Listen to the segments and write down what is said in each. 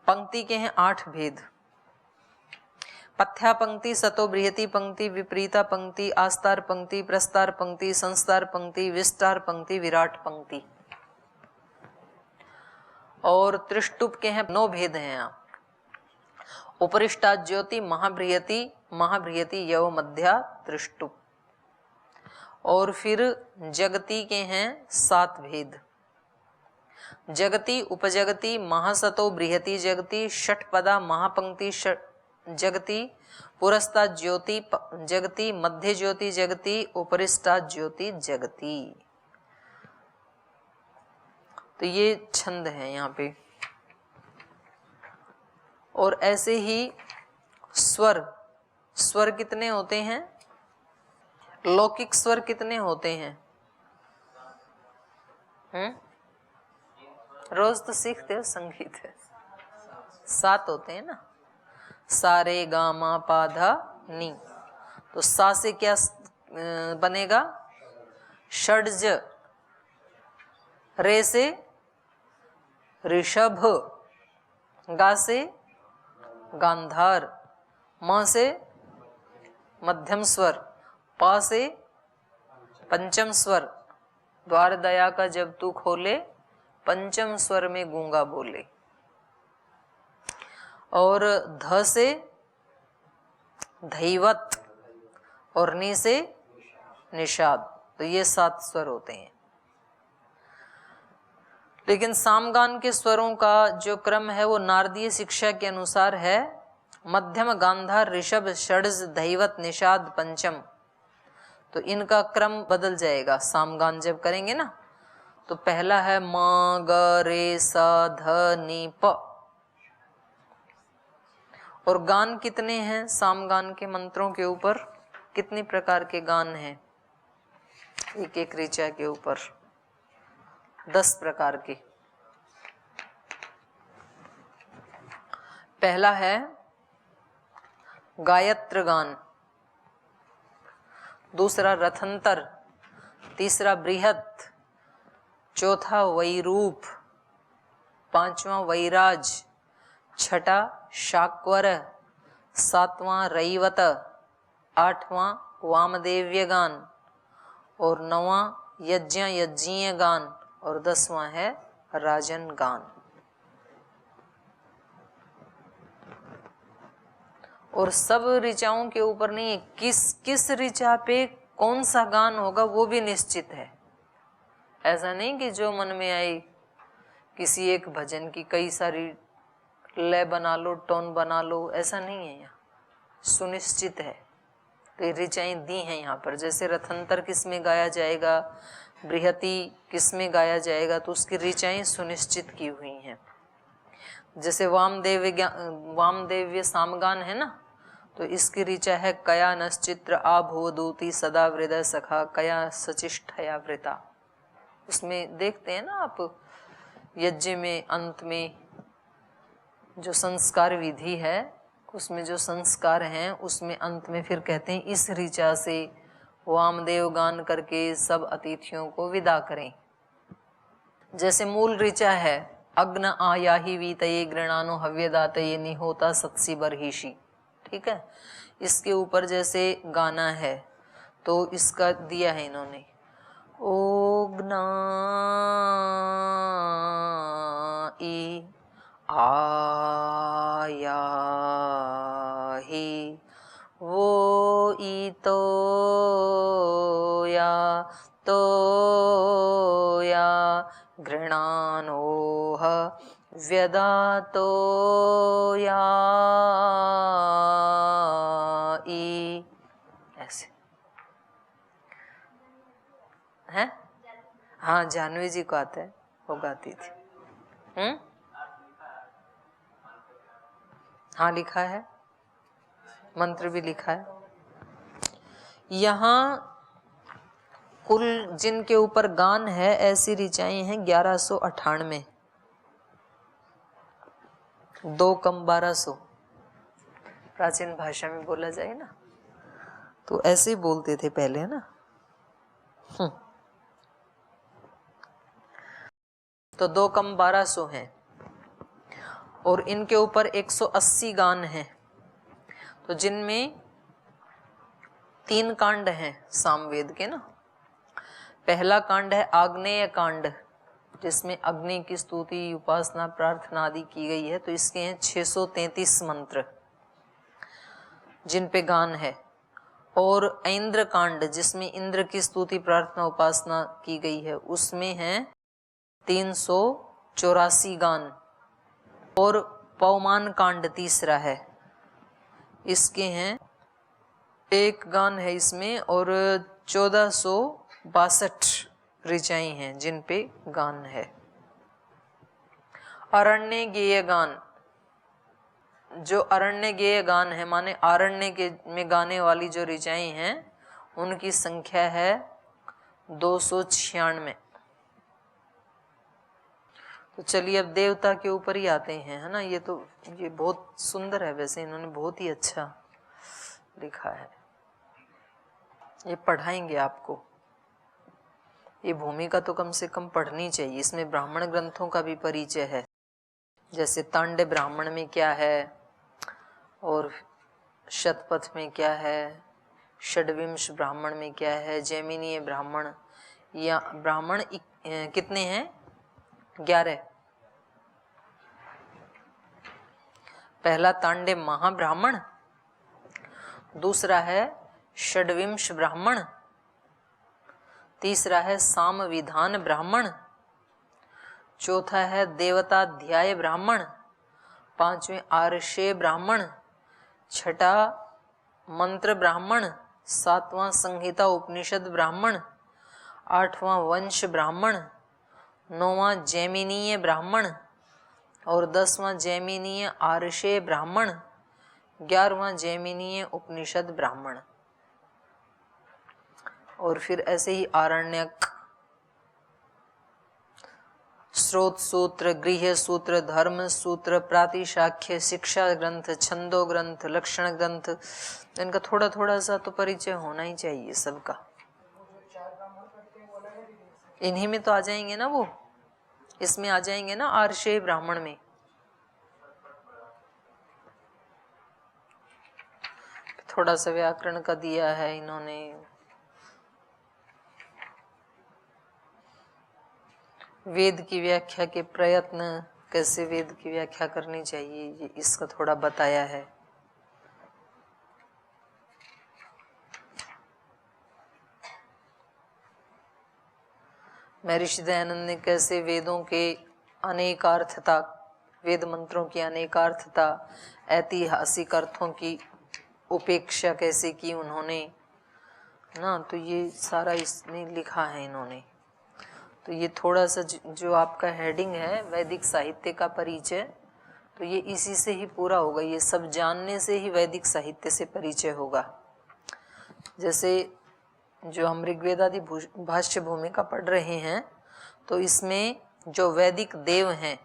पंक्ति के हैं 8 भेद। पथ्या पंक्ति, सतो बृहति पंक्ति, विपरीता पंक्ति, आस्तार पंक्ति, प्रस्तार पंक्ति, संस्तार पंक्ति, विस्तार पंक्ति, विराट पंक्ति। और त्रिष्टुप के हैं 9 भेद हैं यहाँ। उपरिष्टा ज्योति, महाबृहति, महाबृहति, यव, मध्या, त्रिष्टुप। और फिर जगती के हैं 7 भेद। जगती, उपजगती, महासतो बृहति जगती, षटपदा महापंक्ति जगती, पुरस्ता ज्योति जगती, मध्य ज्योति जगती, उपरिष्टा ज्योति जगती। तो ये छंद है यहाँ पे। और ऐसे ही स्वर, स्वर कितने होते हैं? लौकिक स्वर कितने होते हैं? रोज तो सीखते हो संगीत है। 7 होते हैं ना, सा रे गा मा पा धा नी। तो सा से क्या बनेगा? षड्ज, रे से ऋषभ, गा से गांधार, म से मध्यम स्वर, पा से पंचम स्वर। द्वार दया का जब तू खोले, पंचम स्वर में गूंगा बोले। और ध से धैवत और नी से निषाद। तो ये 7 स्वर होते हैं। लेकिन सामगान के स्वरों का जो क्रम है वो नारदीय शिक्षा के अनुसार है मध्यम, गांधार, ऋषभ, षड्ज, धैवत, निषाद, पंचम। तो इनका क्रम बदल जाएगा सामगान जब करेंगे ना। तो पहला है म, ग, रे, सा, ध, नी, प। और गान कितने हैं सामगान के मंत्रों के ऊपर? कितनी प्रकार के गान हैं एक एक ऋचा के ऊपर? 10 प्रकार के। पहला है गायत्र गान, दूसरा रथंतर, तीसरा बृहत, चौथा वैरूप, पांचवा वैराज, छठा शाक्वर, सातवां रैवत, आठवां वामदेव्य गान और 9वां यज्ञ यज्ञीय गान और 10वां है राजन गान। और सब ऋचाओं के ऊपर नहीं, किस ऋचा पे कौन सा गान होगा वो भी निश्चित है। ऐसा नहीं कि जो मन में आई किसी एक भजन की कई सारी लय बना लो, टोन बना लो, ऐसा नहीं है। यहाँ सुनिश्चित है। तो ये ऋचाएं दी हैं यहाँ पर। जैसे रथंतर किस में गाया जाएगा, बृहति किस में गाया जाएगा, तो उसकी ऋचाएं सुनिश्चित की हुई हैं। जैसे वामदेव्य सामगान है ना, तो इसकी ऋचा है कया नश्चित्र आभूदूति सदा हृदय सखा कया सचिष्ठया वृता। उसमें देखते हैं ना आप, यज्ञ में अंत में जो संस्कार विधि है, उसमें जो संस्कार हैं उसमें अंत में फिर कहते हैं इस ऋचा से वामदेव गान करके सब अतिथियों को विदा करें। जैसे मूल ऋचा है अग्न आयाहि वीतये गृणानो हव्यदातये निहोता सत्सी बर्हिषि, ठीक है। इसके ऊपर जैसे गाना है तो इसका दिया है इन्होंने, ओग्ना ई आयाहि वो ई तो या गृणानोह व्यदातो या ई, ऐसे है। हाँ, जानवी जी को आता है, वो गाती थी। हाँ, लिखा है, मंत्र भी लिखा है। यहाँ कुल जिनके ऊपर गान है ऐसी ऋचाएं हैं 1198, 2 कम 1200 प्राचीन भाषा में बोला जाए ना, तो ऐसे ही बोलते थे पहले ना। तो 2 कम 1200 हैं। और इनके ऊपर 180 गान हैं, तो जिनमें 3 कांड हैं सामवेद के ना। पहला कांड है आग्नेय कांड, जिसमें अग्नि की स्तुति, उपासना, प्रार्थना आदि की गई है। तो इसके हैं 633 मंत्र जिन पे गान है। और ऐन्द्र कांड, जिसमें इंद्र की स्तुति, प्रार्थना, उपासना की गई है, उसमें है 384 गान। और पवमान कांड तीसरा है, इसके हैं 1 गान है इसमें, और 1462 ऋचाएं हैं जिन पे गान है। अरण्य गेय गान, जो अरण्य गेय गान है माने अरण्य के में गाने वाली जो ऋचाएं हैं, उनकी संख्या है 296। तो चलिए अब देवता के ऊपर ही आते हैं, है ना। ये बहुत सुंदर है, वैसे इन्होंने बहुत ही अच्छा लिखा है। ये पढ़ाएंगे आपको, ये भूमिका तो कम से कम पढ़नी चाहिए। इसमें ब्राह्मण ग्रंथों का भी परिचय है, जैसे तांडे ब्राह्मण में क्या है, और शतपथ में क्या है, षड्विंश ब्राह्मण में क्या है, जैमिनीय ब्राह्मण, या ब्राह्मण कितने हैं, 11। पहला तांडे महाब्राह्मण, दूसरा है षड्विंश ब्राह्मण, तीसरा है साम विधान ब्राह्मण, चौथा है देवताध्याय ब्राह्मण, 5वें आर्षे ब्राह्मण, 6ठा मंत्र ब्राह्मण, 7वां संहिता उपनिषद ब्राह्मण, 8वां वंश ब्राह्मण, 9वां जैमिनीय ब्राह्मण, और 10वां जैमिनीय आर्षे ब्राह्मण, 11वां जैमिनीय उपनिषद ब्राह्मण। और फिर ऐसे ही आरण्यक, स्रोत सूत्र, गृह सूत्र, धर्म सूत्र, प्रातिशाख्य, शिक्षा ग्रंथ, छंदो ग्रंथ, लक्षण ग्रंथ, इनका थोड़ा थोड़ा सा तो परिचय होना ही चाहिए सबका। इन्हीं में तो आ जाएंगे ना, वो इसमें आ जाएंगे ना, आर्षेय ब्राह्मण में। थोड़ा सा व्याकरण का दिया है इन्होंने, वेद की व्याख्या के प्रयत्न, कैसे वेद की व्याख्या करनी चाहिए, ये इसका थोड़ा बताया है। महर्षि दयानंद ने कैसे वेदों के अनेकार्थता, वेद मंत्रों की अनेकार्थता, ऐतिहासिक अर्थों की उपेक्षा कैसे की उन्होंने ना, तो ये सारा इसमें लिखा है इन्होंने। तो ये थोड़ा सा जो आपका हेडिंग है वैदिक साहित्य का परिचय, तो ये इसी से ही पूरा होगा। ये सब जानने से ही वैदिक साहित्य से परिचय होगा। जैसे जो हम ऋग्वेद आदि भाष्य भूमिका पढ़ रहे हैं, तो इसमें जो वैदिक देव हैं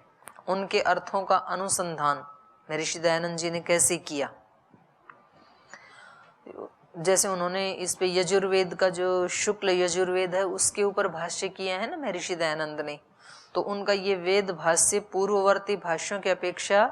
उनके अर्थों का अनुसंधान महर्षि दयानंद जी ने कैसे किया। जैसे उन्होंने इस पे यजुर्वेद का, जो शुक्ल यजुर्वेद है, उसके ऊपर भाष्य किया है ना महर्षि दयानंद ने, तो उनका ये वेद भाष्य पूर्ववर्ती भाष्यों की अपेक्षा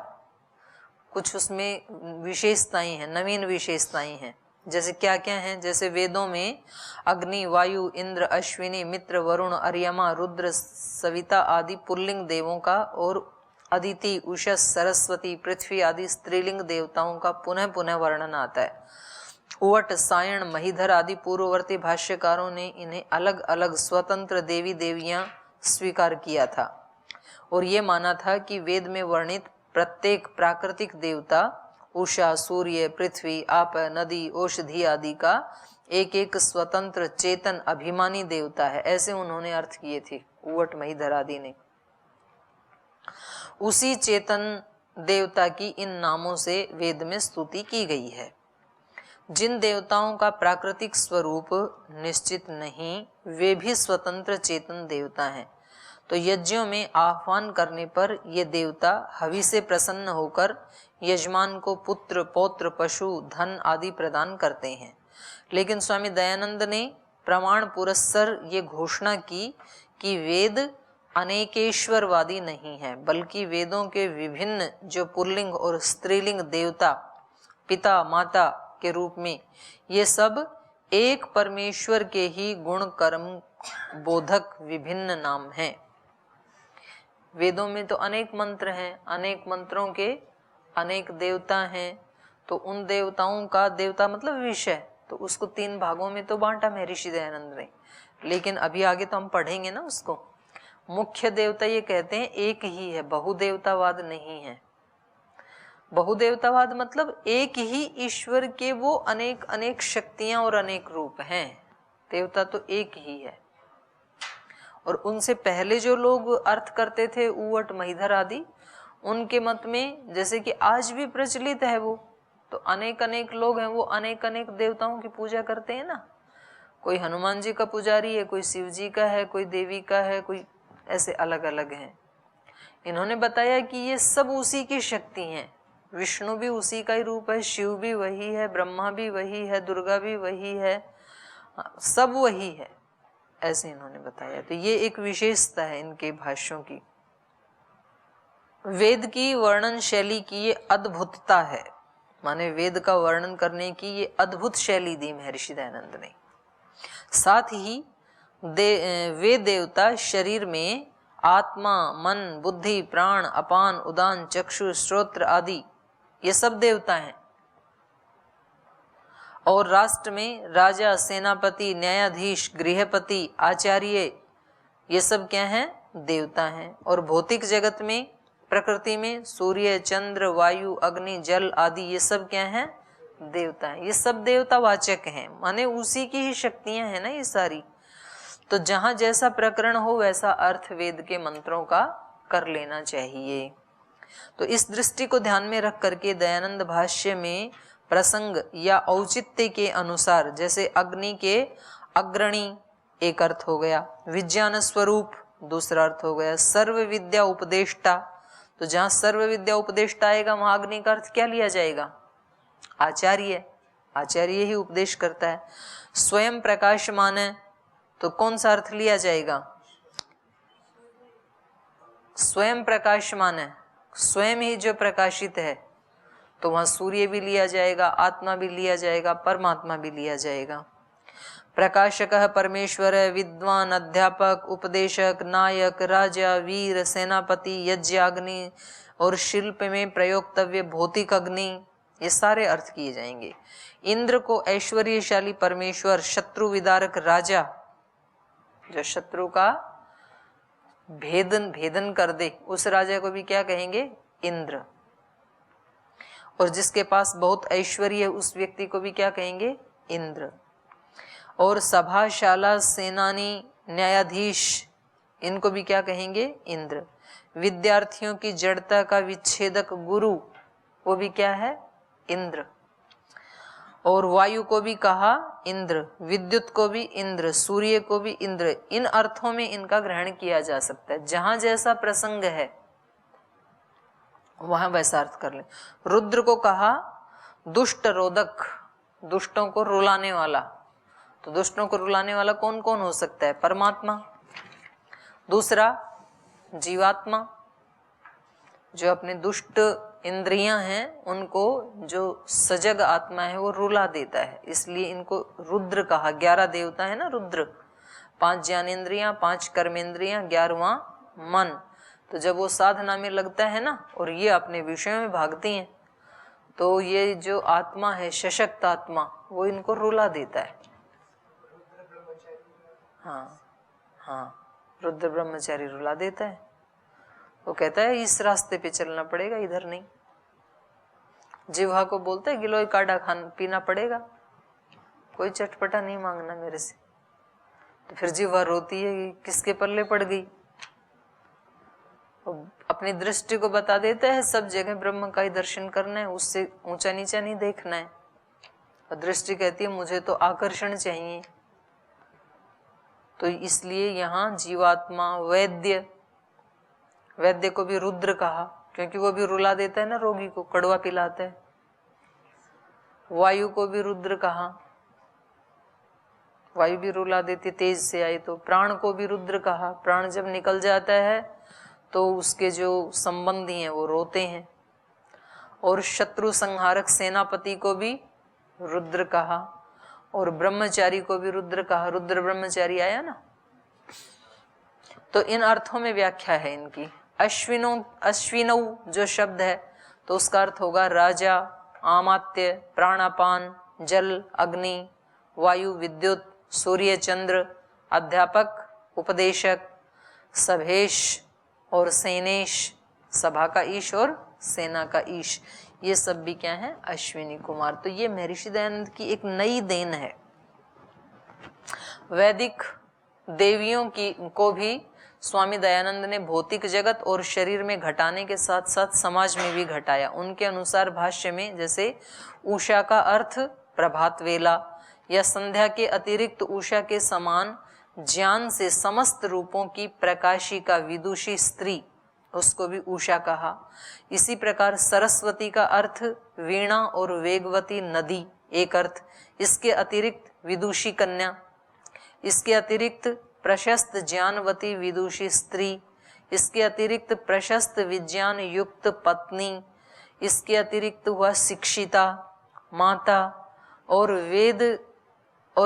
कुछ उसमें विशेषताएं हैं, नवीन विशेषताएं हैं। जैसे क्या क्या हैं, जैसे वेदों में अग्नि, वायु, इंद्र, अश्विनी, मित्र, वरुण, अर्यमा, रुद्र, सविता आदि पुल्लिंग देवों का, और अदिति, उषस, सरस्वती, पृथ्वी आदि स्त्रीलिंग देवताओं का पुनः पुनः वर्णन आता है। उवट, सायण, महीधर आदि पूर्ववर्ती भाष्यकारों ने इन्हें अलग अलग स्वतंत्र देवी देवियां स्वीकार किया था, और ये माना था कि वेद में वर्णित प्रत्येक प्राकृतिक देवता, उषा, सूर्य, पृथ्वी, आप, नदी, औषधि आदि का एक एक स्वतंत्र चेतन अभिमानी देवता है। ऐसे उन्होंने अर्थ किए थे उवट, महीधर आदि ने। उसी चेतन देवता की इन नामों से वेद में स्तुति की गई है। जिन देवताओं का प्राकृतिक स्वरूप निश्चित नहीं, वे भी स्वतंत्र चेतन देवता हैं। तो यज्ञों में आह्वान करने पर ये देवता हवि से प्रसन्न होकर यजमान को पुत्र, पौत्र, पशु, धन आदि प्रदान करते हैं। लेकिन स्वामी दयानंद ने प्रमाण पुरस्सर ये घोषणा की कि वेद अनेकेश्वरवादी नहीं है, बल्कि वेदों के विभिन्न जो पुल्लिंग और स्त्रीलिंग देवता, पिता माता के रूप में, ये सब एक परमेश्वर के ही गुण कर्म बोधक विभिन्न नाम हैं। वेदों में तो अनेक मंत्र हैं, अनेक मंत्रों के अनेक देवता हैं, तो उन देवताओं का, देवता मतलब विषय, तो उसको 3 भागों में तो बांटा महर्षि दयानंद ने, लेकिन अभी आगे तो हम पढ़ेंगे ना उसको। मुख्य देवता ये कहते हैं एक ही है, बहुदेवतावाद नहीं है। बहुदेवतावाद मतलब एक ही ईश्वर के वो अनेक अनेक शक्तियां और अनेक रूप हैं, देवता तो एक ही है। और उनसे पहले जो लोग अर्थ करते थे, ऊवट महिधर आदि, उनके मत में, जैसे कि आज भी प्रचलित है वो, तो अनेक अनेक लोग हैं, वो अनेक अनेक देवताओं की पूजा करते हैं ना। कोई हनुमान जी का पुजारी है, कोई शिव जी का है, कोई देवी का है, कोई ऐसे अलग अलग हैं। इन्होंने बताया कि ये सब उसी की शक्ति हैं। विष्णु भी उसी का ही रूप है, शिव भी वही है, ब्रह्मा भी वही है, दुर्गा भी वही है, सब वही है, ऐसे इन्होंने बताया। तो ये एक विशेषता है इनके भाष्यों की। वेद की वर्णन शैली की ये अद्भुतता है, माने वेद का वर्णन करने की ये अद्भुत शैली दी महर्षि दयानंद ने। साथ ही वे देवता शरीर में आत्मा, मन, बुद्धि, प्राण, अपान, उदान, चक्षु, श्रोत्र आदि ये सब देवता हैं। और राष्ट्र में राजा, सेनापति, न्यायाधीश, गृहपति, आचार्य, ये सब क्या हैं? देवता हैं। और भौतिक जगत में, प्रकृति में सूर्य, चंद्र, वायु, अग्नि, जल आदि ये सब क्या हैं? देवता हैं। ये सब देवतावाचक हैं, माने उसी की ही शक्तियां हैं ना ये सारी। तो जहां जैसा प्रकरण हो वैसा अर्थ वेद के मंत्रों का कर लेना चाहिए। तो इस दृष्टि को ध्यान में रख करके दयानंद भाष्य में प्रसंग या औचित्य के अनुसार, जैसे अग्नि के अग्रणी एक अर्थ हो गया, विज्ञान स्वरूप दूसरा अर्थ हो गया, सर्व विद्या उपदेष्टा, तो जहां सर्व विद्या उपदेष्टा आएगा वहां अग्नि का अर्थ क्या लिया जाएगा? आचार्य, आचार्य ही उपदेश करता है। स्वयं प्रकाशमान है, तो कौन सा अर्थ लिया जाएगा? स्वयं प्रकाशमान है, स्वयं ही जो प्रकाशित है, तो वहां सूर्य भी लिया जाएगा, आत्मा भी लिया जाएगा, परमात्मा भी लिया जाएगा। प्रकाशक परमेश्वर, विद्वान, अध्यापक, उपदेशक, नायक, राजा, वीर, सेनापति, यज्ञाग्नि और शिल्प में प्रयोक्तव्य भौतिक अग्नि, ये सारे अर्थ किए जाएंगे। इंद्र को ऐश्वर्यशाली परमेश्वर, शत्रु विदारक राजा, जो शत्रु का भेदन कर दे, उस राजा को भी क्या कहेंगे? इंद्र। और जिसके पास बहुत ऐश्वर्य है उस व्यक्ति को भी क्या कहेंगे? इंद्र। और सभाशाला, सेनानी, न्यायाधीश, इनको भी क्या कहेंगे? इंद्र। विद्यार्थियों की जड़ता का विच्छेदक गुरु, वो भी क्या है? इंद्र। और वायु को भी कहा इंद्र, विद्युत को भी इंद्र, सूर्य को भी इंद्र। इन अर्थों में इनका ग्रहण किया जा सकता है, जहां जैसा प्रसंग है वहां वैसा अर्थ कर ले। रुद्र को कहा दुष्ट रोधक, दुष्टों को रुलाने वाला, तो दुष्टों को रुलाने वाला कौन कौन हो सकता है? परमात्मा। दूसरा जीवात्मा, जो अपने दुष्ट इंद्रियां हैं उनको जो सजग आत्मा है वो रुला देता है, इसलिए इनको रुद्र कहा। 11 देवता है ना रुद्र, 5 ज्ञानेंद्रियां, 5 कर्मेंद्रियां, 11वां मन। तो जब वो साधना में लगता है ना और ये अपने विषयों में भागती हैं, तो ये जो आत्मा है सशक्त आत्मा, वो इनको रुला देता है। हाँ हाँ, रुद्र ब्रह्मचारी रुला देता है। वो कहता है इस रास्ते पे चलना पड़ेगा, इधर नहीं। जिह्वा को बोलता है गिलोय काढ़ा पीना पड़ेगा, कोई चटपटा नहीं मांगना मेरे से। तो फिर जिह्वा रोती है कि किसके पल्ले पड़ गई। अपनी दृष्टि को बता देता है सब जगह ब्रह्म का ही दर्शन करना है, उससे ऊंचा नीचा नहीं देखना है। और दृष्टि कहती है मुझे तो आकर्षण चाहिए। तो इसलिए यहाँ जीवात्मा, वैद्य, वैद्य को भी रुद्र कहा क्योंकि वो भी रुला देता है ना, रोगी को कड़वा पिलाता है। वायु को भी रुद्र कहा, वायु भी रुला देती तेज से आई तो। प्राण को भी रुद्र कहा, प्राण जब निकल जाता है तो उसके जो संबंधी हैं वो रोते हैं। और शत्रु संहारक सेनापति को भी रुद्र कहा, और ब्रह्मचारी को भी रुद्र कहा। रुद्र ब्रह्मचारी आया ना। तो इन अर्थों में व्याख्या है इनकी। अश्विनौ जो शब्द है तो उसका अर्थ होगा राजा, आमात्य, प्राणापान, जल, अग्नि, वायु, विद्युत, सूर्य, चंद्र, अध्यापक, उपदेशक, सभेश और सेनेश, सभा का ईश और सेना का ईश, ये सब भी क्या है? अश्विनी कुमार। तो ये महर्षि दयानंद की एक नई देन है। वैदिक देवियों की को भी स्वामी दयानंद ने भौतिक जगत और शरीर में घटाने के साथ साथ समाज में भी घटाया। उनके अनुसार भाष्य में जैसे उषा का अर्थ प्रभात वेला या संध्या के अतिरिक्त उषा के समान ज्ञान से समस्त रूपों की प्रकाशिका विदुषी स्त्री, उसको भी उषा कहा। इसी प्रकार सरस्वती का अर्थ वीणा और वेगवती नदी एक अर्थ। इसके अतिरिक्त विदुषी कन्या, इसके अतिरिक्त प्रशस्त ज्ञानवती विदुषी स्त्री, इसके अतिरिक्त प्रशस्त विज्ञान युक्त पत्नी, इसके अतिरिक्त हुआ शिक्षिता, माता और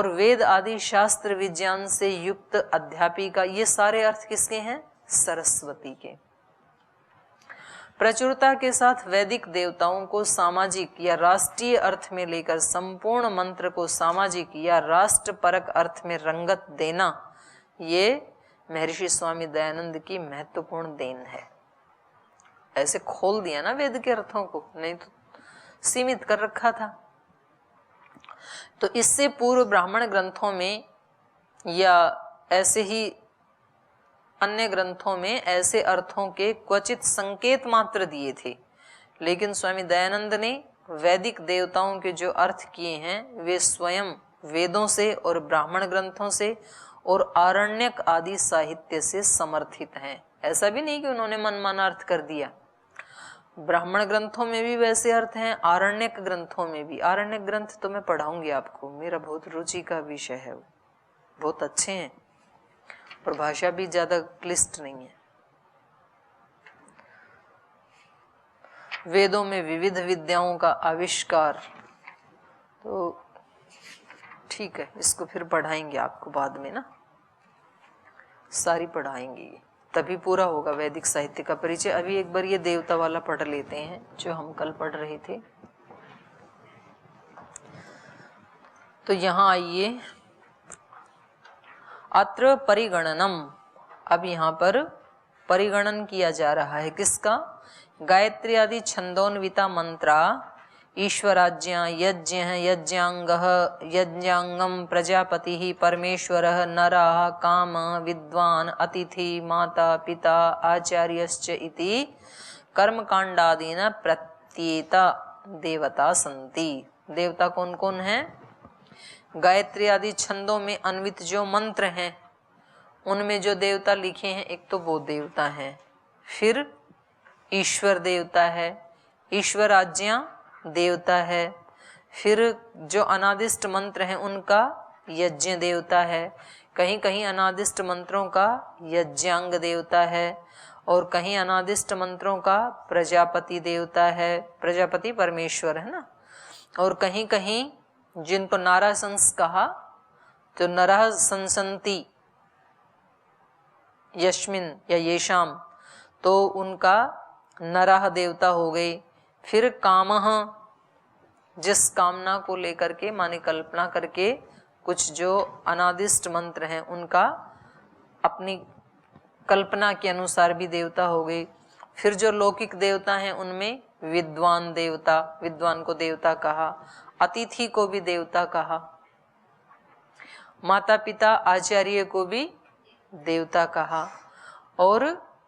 वेद आदि शास्त्र विज्ञान से युक्त अध्यापिका। ये सारे अर्थ किसके हैं? सरस्वती के। प्रचुरता के साथ वैदिक देवताओं को सामाजिक या राष्ट्रीय अर्थ में लेकर संपूर्ण मंत्र को सामाजिक या राष्ट्रपरक अर्थ में रंगत देना, ये महर्षि स्वामी दयानंद की महत्वपूर्ण देन है। ऐसे खोल दिया ना वेद के अर्थों को, नहीं तो सीमित कर रखा था। तो इससे पूर्व ब्राह्मण ग्रंथों में या ऐसे ही अन्य ग्रंथों में ऐसे अर्थों के क्वचित संकेत मात्र दिए थे, लेकिन स्वामी दयानंद ने वैदिक देवताओं के जो अर्थ किए हैं वे स्वयं वेदों से और ब्राह्मण ग्रंथों से और आरण्यक आदि साहित्य से समर्थित हैं। ऐसा भी नहीं कि उन्होंने मनमाना अर्थ कर दिया। ब्राह्मण ग्रंथों में भी वैसे अर्थ हैं, आरण्यक ग्रंथों में भी। आरण्यक ग्रंथ तो मैं पढ़ाऊंगी आपको, मेरा बहुत रुचि का विषय है, बहुत अच्छे हैं और भाषा भी ज्यादा क्लिष्ट नहीं है। वेदों में विविध विद्याओं का आविष्कार, तो ठीक है, इसको फिर पढ़ाएंगे आपको बाद में ना, सारी पढ़ाएंगे, तभी पूरा होगा वैदिक साहित्य का परिचय। अभी एक बार ये देवता वाला पढ़ लेते हैं जो हम कल पढ़ रहे थे। तो यहाँ आइए, अत्र परिगणनम, अब यहाँ पर परिगणन किया जा रहा है किसका? गायत्री आदि छंदोन्विता मंत्रा ईश्वराज्ञा यज्ञ यज्ञांगः यज्ञांगम प्रजापति परमेश्वरः नरः काम विद्वान अतिथि माता पिता आचार्यश्च इति कर्मकांडादीन प्रत्येता देवता संति। देवता कौन कौन है? गायत्री आदि छंदों में अन्वित जो मंत्र हैं उनमें जो देवता लिखे हैं, एक तो वो देवता हैं, फिर ईश्वर देवता है, ईश्वर आज्ञा देवता है, फिर जो अनादिष्ट मंत्र हैं उनका यज्ञ देवता है, कहीं कहीं अनादिष्ट मंत्रों का यज्ञांग देवता है, और कहीं अनादिष्ट मंत्रों का प्रजापति देवता है, प्रजापति परमेश्वर है ना, और कहीं कहीं जिनको नाराशंस कहा तो नरः संसंति यस्मिन या येषाम, तो उनका नरः देवता हो गई। फिर कामः, जिस कामना को लेकर के माने कल्पना करके कुछ जो अनादिष्ट मंत्र हैं उनका अपनी कल्पना के अनुसार भी देवता हो गई। फिर जो लौकिक देवता हैं उनमें विद्वान देवता, विद्वान को देवता कहा, अतिथि को भी देवता कहा, माता पिता आचार्य को भी देवता कहा, और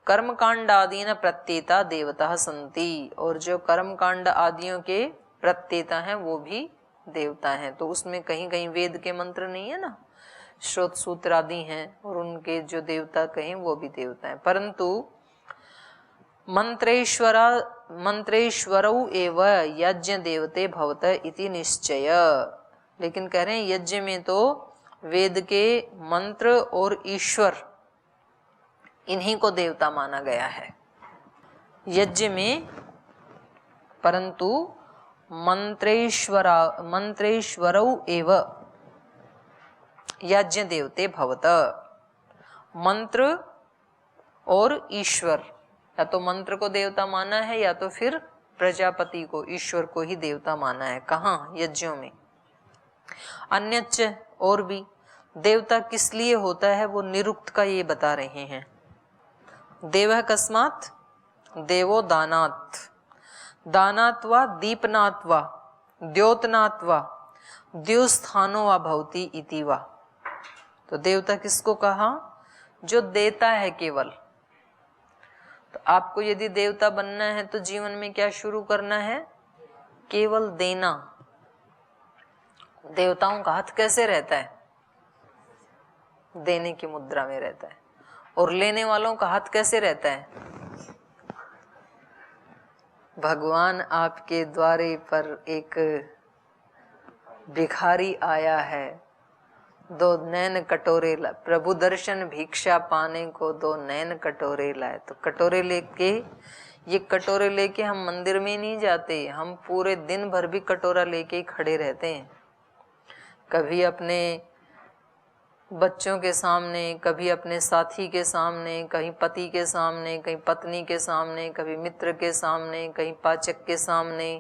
कर्मकांड आदि न प्रत्येता देवता संति, और जो कर्मकांड आदियों के प्रत्येता हैं वो भी देवता हैं। तो उसमें कहीं कहीं वेद के मंत्र नहीं है ना, श्रोत सूत्र आदि हैं, और उनके जो देवता कहें वो भी देवता हैं। परंतु मंत्रेश्वरौ एव यज्ञ देवते भवत इति निश्चय, लेकिन कह रहे हैं यज्ञ में तो वेद के मंत्र और ईश्वर, इन्हीं को देवता माना गया है यज्ञ में। परंतु मंत्रेश्वरौ एव यज्ञ देवते भवत। मंत्र और ईश्वर, या तो मंत्र को देवता माना है या तो फिर प्रजापति को, ईश्वर को ही देवता माना है। कहाँ? यज्ञों में। अन्यच्च, और भी। देवता किस लिए होता है वो निरुक्त का ये बता रहे हैं। देवः कस्मात्? देवो दानात्, दानात्वा दीपनात्वा द्योतनात्वा द्योस्थानो वा भवति इति वा। तो देवता किसको कहा? जो देता है केवल। तो आपको यदि देवता बनना है तो जीवन में क्या शुरू करना है? केवल देना। देवताओं का हाथ कैसे रहता है? देने की मुद्रा में रहता है। और लेने वालों का हाथ कैसे रहता है? भगवान आपके द्वारे पर एक भिखारी आया है, 2 नैन कटोरे लाए, प्रभु दर्शन भिक्षा पाने को 2 नैन कटोरे लाए। तो कटोरे लेके, ये कटोरे लेके हम मंदिर में नहीं जाते, हम पूरे दिन भर भी कटोरा लेके ही खड़े रहते हैं। कभी अपने बच्चों के सामने, कभी अपने साथी के सामने, कहीं पति के सामने, कहीं पत्नी के सामने, कभी मित्र के सामने, कहीं पाचक के सामने।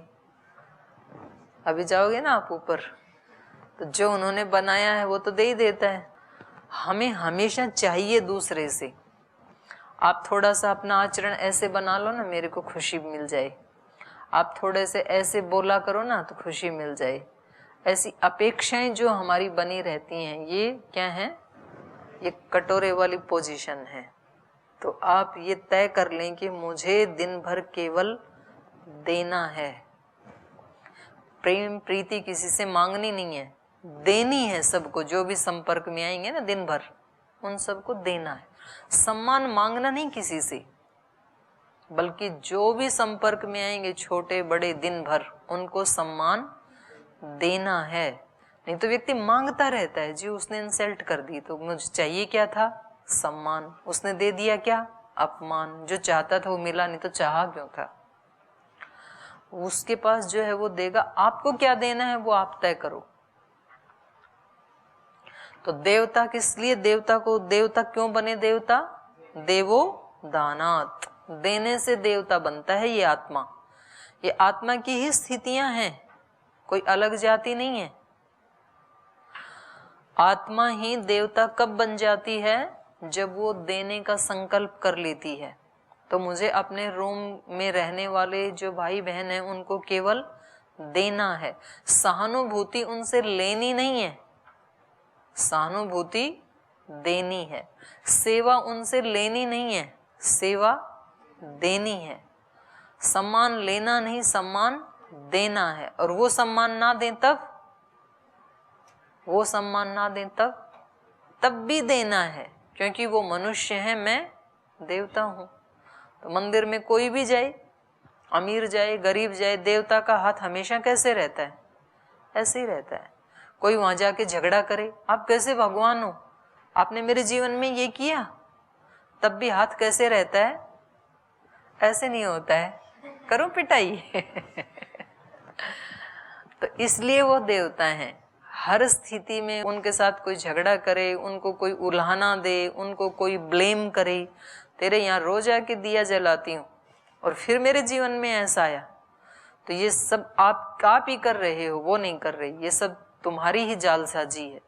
अभी जाओगे ना आप ऊपर, तो जो उन्होंने बनाया है वो तो दे ही देता है। हमें हमेशा चाहिए दूसरे से। आप थोड़ा सा अपना आचरण ऐसे बना लो ना, मेरे को खुशी मिल जाए। आप थोड़े से ऐसे बोला करो ना तो खुशी मिल जाए। ऐसी अपेक्षाएं जो हमारी बनी रहती हैं, ये क्या है? ये कटोरे वाली पोजीशन है। तो आप ये तय कर लें कि मुझे दिन भर केवल देना है। प्रेम प्रीति किसी से मांगनी नहीं है, देनी है सबको। जो भी संपर्क में आएंगे ना दिन भर, उन सबको देना है। सम्मान मांगना नहीं किसी से, बल्कि जो भी संपर्क में आएंगे छोटे बड़े दिन भर, उनको सम्मान देना है। नहीं तो व्यक्ति मांगता रहता है, जी उसने इंसल्ट कर दी तो मुझे चाहिए क्या था? सम्मान। उसने दे दिया क्या? अपमान। जो चाहता था वो मिला नहीं तो चाहा क्यों था? उसके पास जो है वो देगा। आपको क्या देना है वो आप तय करो। तो देवता किस लिए? देवता को, देवता क्यों बने देवता? देवो दानात्, देने से देवता बनता है। ये आत्मा, ये आत्मा की ही स्थितियां हैं, कोई अलग जाति नहीं है। आत्मा ही देवता कब बन जाती है? जब वो देने का संकल्प कर लेती है। तो मुझे अपने रूम में रहने वाले जो भाई बहन हैं उनको केवल देना है। सहानुभूति उनसे लेनी नहीं है, सहानुभूति देनी है। सेवा उनसे लेनी नहीं है, सेवा देनी है। सम्मान लेना नहीं, सम्मान देना है। और वो सम्मान ना दें तब, वो सम्मान ना दें तब भी देना है, क्योंकि वो मनुष्य है, मैं देवता हूं। तो मंदिर में कोई भी जाए, अमीर जाए गरीब जाए, देवता का हाथ हमेशा कैसे रहता है? ऐसे ही रहता है। कोई वहां जाके झगड़ा करे, आप कैसे भगवान हो, आपने मेरे जीवन में ये किया, तब भी हाथ कैसे रहता है? ऐसे नहीं होता है, करो पिटाई। तो इसलिए वो देवता हैं। हर स्थिति में उनके साथ कोई झगड़ा करे, उनको कोई उल्हाना दे, उनको कोई ब्लेम करे, तेरे यहाँ रोज आके दिया जलाती हूँ और फिर मेरे जीवन में ऐसा आया, तो ये सब आप ही कर रहे हो, वो नहीं कर रही। ये सब तुम्हारी ही जालसाजी है,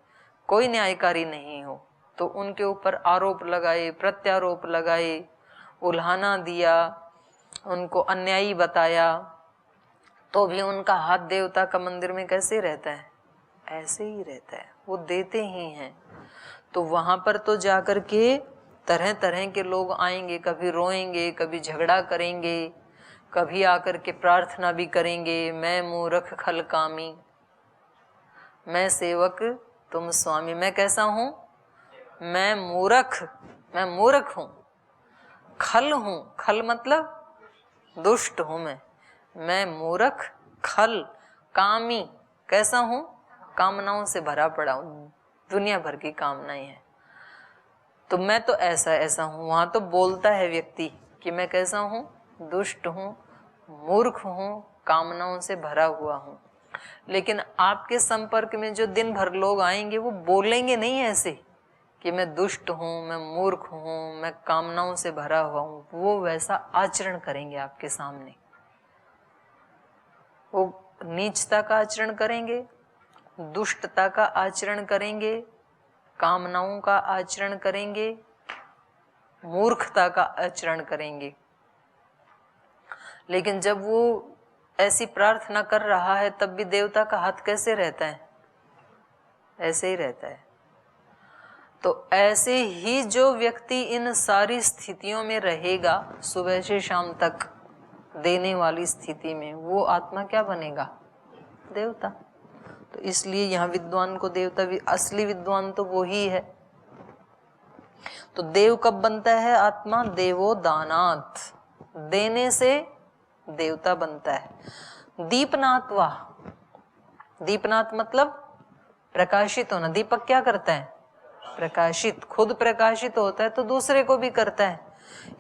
कोई न्यायकारी नहीं हो। तो उनके ऊपर आरोप लगाए, प्रत्यारोप लगाए, उल्हाना दिया, उनको अन्यायी बताया, तो भी उनका हाथ देवता का मंदिर में कैसे रहता है? ऐसे ही रहता है। वो देते ही हैं। तो वहां पर तो जाकर के तरह तरह के लोग आएंगे, कभी रोएंगे, कभी झगड़ा करेंगे, कभी आकर के प्रार्थना भी करेंगे, मैं मूर्ख खल कामी, मैं सेवक तुम स्वामी। मैं कैसा हूं? मैं मूर्ख हूं, खल हूं। खल मतलब दुष्ट हूं मैं मूर्ख, खल, कामी। कैसा हूं? कामनाओं से भरा पड़ा हूं, दुनिया भर की कामनाएं हैं। तो मैं तो ऐसा ऐसा हूँ, वहां तो बोलता है व्यक्ति कि मैं कैसा हूँ, दुष्ट हूँ, मूर्ख हूँ, कामनाओं से भरा हुआ हूँ। लेकिन आपके संपर्क में जो दिन भर लोग आएंगे वो बोलेंगे नहीं ऐसे कि मैं दुष्ट हूँ, मैं मूर्ख हूँ, मैं कामनाओं से भरा हुआ हूँ। वो वैसा आचरण करेंगे आपके सामने। वो नीचता का आचरण करेंगे, दुष्टता का आचरण करेंगे, कामनाओं का आचरण करेंगे, मूर्खता का आचरण करेंगे। लेकिन जब वो ऐसी प्रार्थना कर रहा है तब भी देवता का हाथ कैसे रहता है? ऐसे ही रहता है। तो ऐसे ही जो व्यक्ति इन सारी स्थितियों में रहेगा, सुबह से शाम तक देने वाली स्थिति में, वो आत्मा क्या बनेगा? देवता। तो इसलिए यहाँ विद्वान को देवता भी, असली विद्वान तो वो ही है। तो देव कब बनता है आत्मा? देवो दानात्, देने से देवता बनता है। दीपनात्वा, दीपनाथ मतलब प्रकाशित होना। दीपक क्या करता है? प्रकाशित। खुद प्रकाशित होता है तो दूसरे को भी करता है।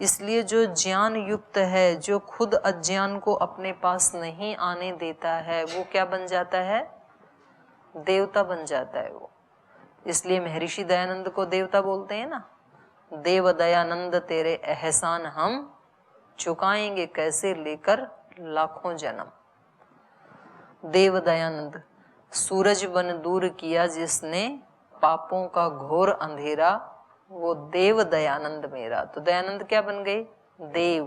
इसलिए जो ज्ञान युक्त है, जो खुद अज्ञान को अपने पास नहीं आने देता है, वो क्या बन जाता है? देवता बन जाता है वो। इसलिए महर्षि दयानंद को देवता बोलते हैं ना। देव दयानंद तेरे एहसान हम चुकाएंगे कैसे, लेकर लाखों जन्म। देव दयानंद, सूरज बन दूर किया जिसने पापों का घोर अंधेरा, वो देव दयानंद मेरा। तो दयानंद क्या बन गए? देव।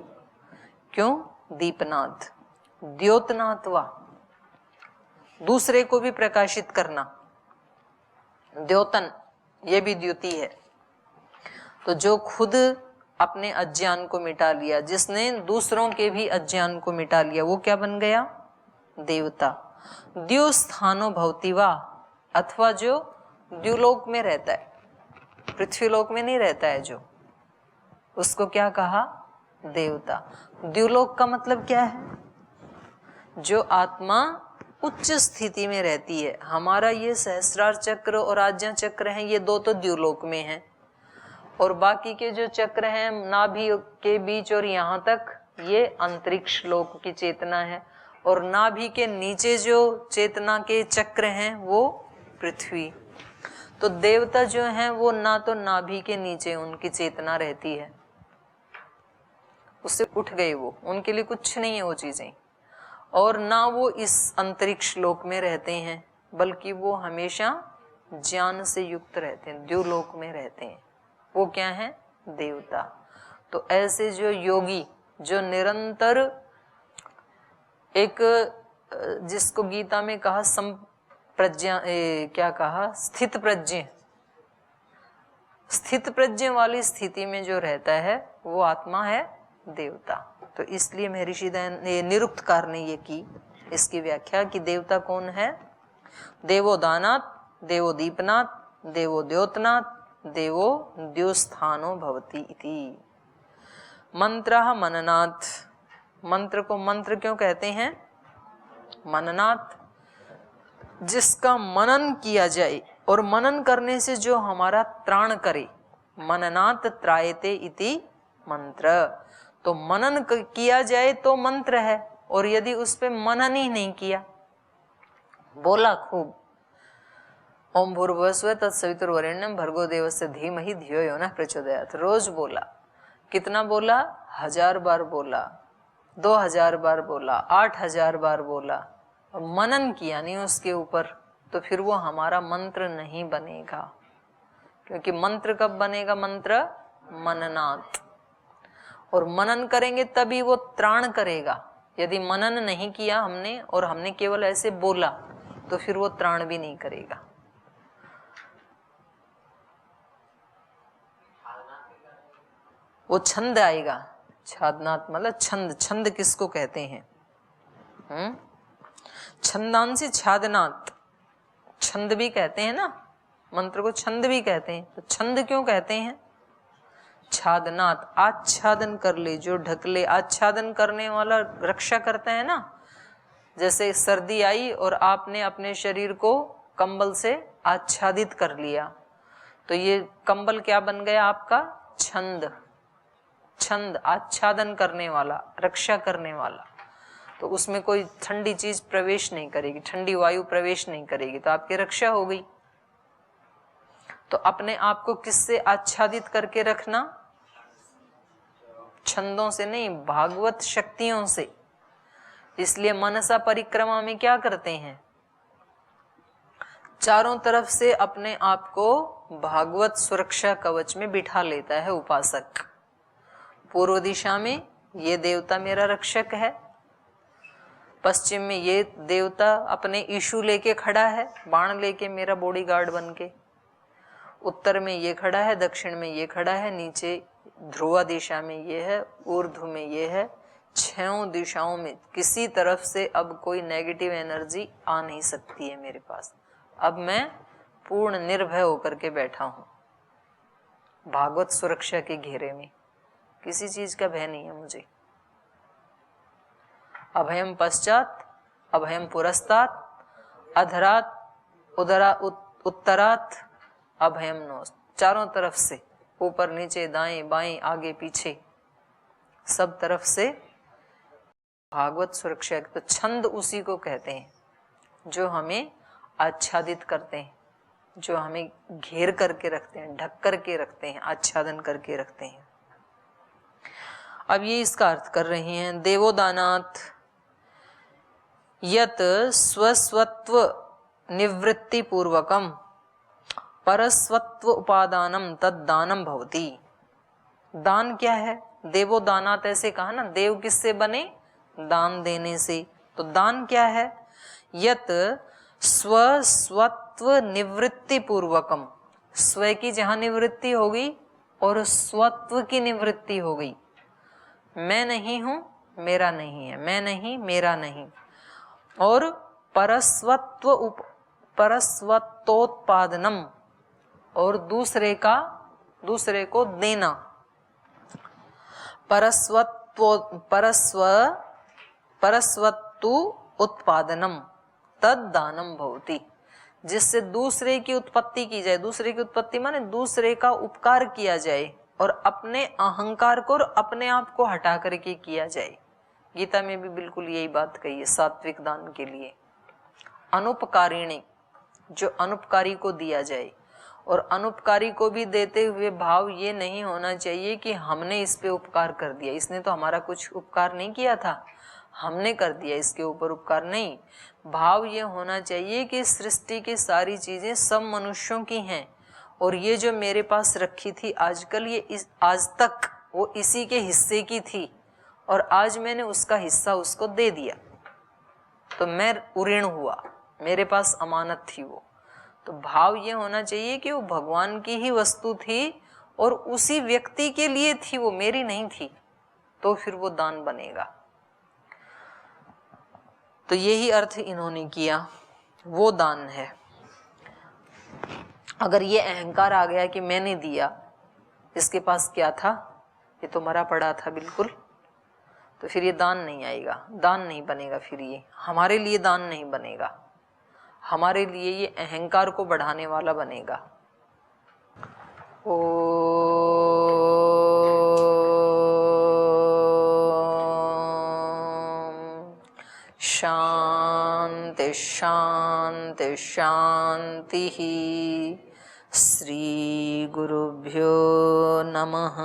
क्यों? दीपनाथ। द्योतनाथवा, दूसरे को भी प्रकाशित करना। द्योतन, ये भी द्युति है। तो जो खुद अपने अज्ञान को मिटा लिया, जिसने दूसरों के भी अज्ञान को मिटा लिया, वो क्या बन गया? देवता। द्यु स्थानो भवतिवा, अथवा जो द्युलोक में रहता है, पृथ्वीलोक में नहीं रहता है जो, उसको क्या कहा? देवता। द्युलोक का मतलब क्या है? जो आत्मा उच्च स्थिति में रहती है। हमारा ये सहस्रार चक्र और आज्ञा चक्र है, ये दो तो द्युलोक में है, और बाकी के जो चक्र हैं नाभि के बीच और यहाँ तक, ये अंतरिक्ष लोक की चेतना है। और नाभि के नीचे जो चेतना के चक्र हैं वो पृथ्वी। तो देवता जो हैं वो ना तो नाभि के नीचे उनकी चेतना रहती है, उससे उठ गए वो, उनके लिए कुछ नहीं है वो चीजें, और ना वो इस अंतरिक्ष लोक में रहते हैं, बल्कि वो हमेशा ज्ञान से युक्त रहते हैं, द्युलोक में रहते हैं। वो क्या है? देवता। तो ऐसे जो योगी, जो निरंतर एक, जिसको गीता में कहा संप्रज्ञा, क्या कहा? स्थित प्रज्ञ, स्थित प्रज्ञ वाली स्थिति में जो रहता है वो आत्मा है देवता। तो इसलिए महर्षि निरुक्तकार ने ये की, इसकी व्याख्या कि देवता कौन है? देवो दानात्, देवो दीपनाथ, देवो द्योतनाथ, देवो द्युस्थानो भवति इति। मंत्रः मननात्, मंत्र को मंत्र क्यों कहते हैं? मननात्, जिसका मनन किया जाए, और मनन करने से जो हमारा त्राण करे। मननात् त्रायते इति मंत्र। तो मनन किया जाए तो मंत्र है, और यदि उस पे मनन ही नहीं किया, बोला खूब ओम भूर्भुवस्सुः तत्सवितुर्वरेण्यं भर्गो देवस्य धीमहि धियो यो नः प्रचोदयात्, रोज बोला। कितना बोला? 1000 बार बोला, 2000 बार बोला, 8000 बार बोला, और मनन किया नहीं उसके ऊपर, तो फिर वो हमारा मंत्र नहीं बनेगा। क्योंकि मंत्र कब बनेगा? मंत्र मननात्। और मनन करेंगे तभी वो त्राण करेगा। यदि मनन नहीं किया हमने, और हमने केवल ऐसे बोला, तो फिर वो त्राण भी नहीं करेगा। वो छंद आएगा। छादनात् मतलब छंद। छंद किसको कहते हैं? छंदांसी छादनात्, छंद भी कहते हैं ना, मंत्र को छंद भी कहते हैं। तो छंद क्यों कहते हैं? छादनात्, आच्छादन कर ले, जो ढक ले। आच्छादन करने वाला रक्षा करता है ना। जैसे सर्दी आई और आपने अपने शरीर को कंबल से आच्छादित कर लिया, तो ये कंबल क्या बन गया आपका? छंद। छंद आच्छादन करने वाला, रक्षा करने वाला। तो उसमें कोई ठंडी चीज प्रवेश नहीं करेगी, ठंडी वायु प्रवेश नहीं करेगी, तो आपकी रक्षा हो गई। तो अपने आप को किससे आच्छादित करके रखना? छंदों से नहीं, भागवत शक्तियों से। इसलिए मनसा परिक्रमा में क्या करते हैं? चारों तरफ से अपने आप को भागवत सुरक्षा कवच में बिठा लेता है उपासक। पूर्व दिशा में ये देवता मेरा रक्षक है, पश्चिम में ये देवता अपने इशू लेके खड़ा है, बाण लेके मेरा बॉडीगार्ड बन के, उत्तर में ये खड़ा है, दक्षिण में ये खड़ा है, नीचे ध्रुव दिशा में ये है, ऊर्ध्व में ये है। छहों दिशाओं में किसी तरफ से अब कोई नेगेटिव एनर्जी आ नहीं सकती है मेरे पास। अब मैं पूर्ण निर्भय होकर के बैठा हूं भागवत सुरक्षा के घेरे में, किसी चीज का भय नहीं है मुझे। अभयम पश्चात, अभयम पुरस्तात्, अधरात, उत्तरात, अभयम नोस्त। चारों तरफ से, ऊपर नीचे दाएं बाएं आगे पीछे, सब तरफ से भागवत सुरक्षा। तो छंद उसी को कहते हैं जो हमें आच्छादित करते हैं, जो हमें घेर करके रखते हैं, ढक करके रखते हैं, आच्छादन करके रखते हैं। अब ये इसका अर्थ कर रही हैं, देवोदानात् यत स्वस्वत्व निवृत्ति पूर्वकम परस्वत्व उपादानम तद दानम भवति। दान क्या है? देवोदानात् ऐसे कहा ना, देव किससे बने? दान देने से। तो दान क्या है? यत स्वस्वत्व निवृत्ति पूर्वकम, स्व की जहां निवृत्ति हो गई और स्वत्व की निवृत्ति हो गई। मैं नहीं हूं, मेरा नहीं है, मैं नहीं, मेरा नहीं, और परस्वत्वोत्पादनम, और दूसरे को देना। परस्वत्तु उत्पादनम तद दानम भवति, जिससे दूसरे की उत्पत्ति की जाए। दूसरे की उत्पत्ति माने दूसरे का उपकार किया जाए और अपने अहंकार को और अपने आप को हटा करके किया जाए। गीता में भी बिल्कुल यही बात कही है सात्विक दान के लिए। अनुपकारिणी, जो अनुपकारी को दिया जाए, और अनुपकारी को भी देते हुए भाव ये नहीं होना चाहिए कि हमने इस पे उपकार कर दिया, इसने तो हमारा कुछ उपकार नहीं किया था, हमने कर दिया इसके ऊपर उपकार। नहीं, भाव ये होना चाहिए कि सृष्टि की सारी चीजें सब मनुष्यों की हैं, और ये जो मेरे पास रखी थी आजकल, ये आज तक वो इसी के हिस्से की थी, और आज मैंने उसका हिस्सा उसको दे दिया, तो मैं ऋण हुआ, मेरे पास अमानत थी वो। तो भाव ये होना चाहिए कि वो भगवान की ही वस्तु थी और उसी व्यक्ति के लिए थी, वो मेरी नहीं थी, तो फिर वो दान बनेगा। तो यही अर्थ इन्होंने किया, वो दान है। अगर ये अहंकार आ गया कि मैंने दिया, इसके पास क्या था, ये तो मरा पड़ा था बिल्कुल, तो फिर ये दान नहीं आएगा, दान नहीं बनेगा। फिर ये हमारे लिए दान नहीं बनेगा, हमारे लिए ये अहंकार को बढ़ाने वाला बनेगा। ओम शांति शांति शांति। श्री गुरुभ्यो नमः।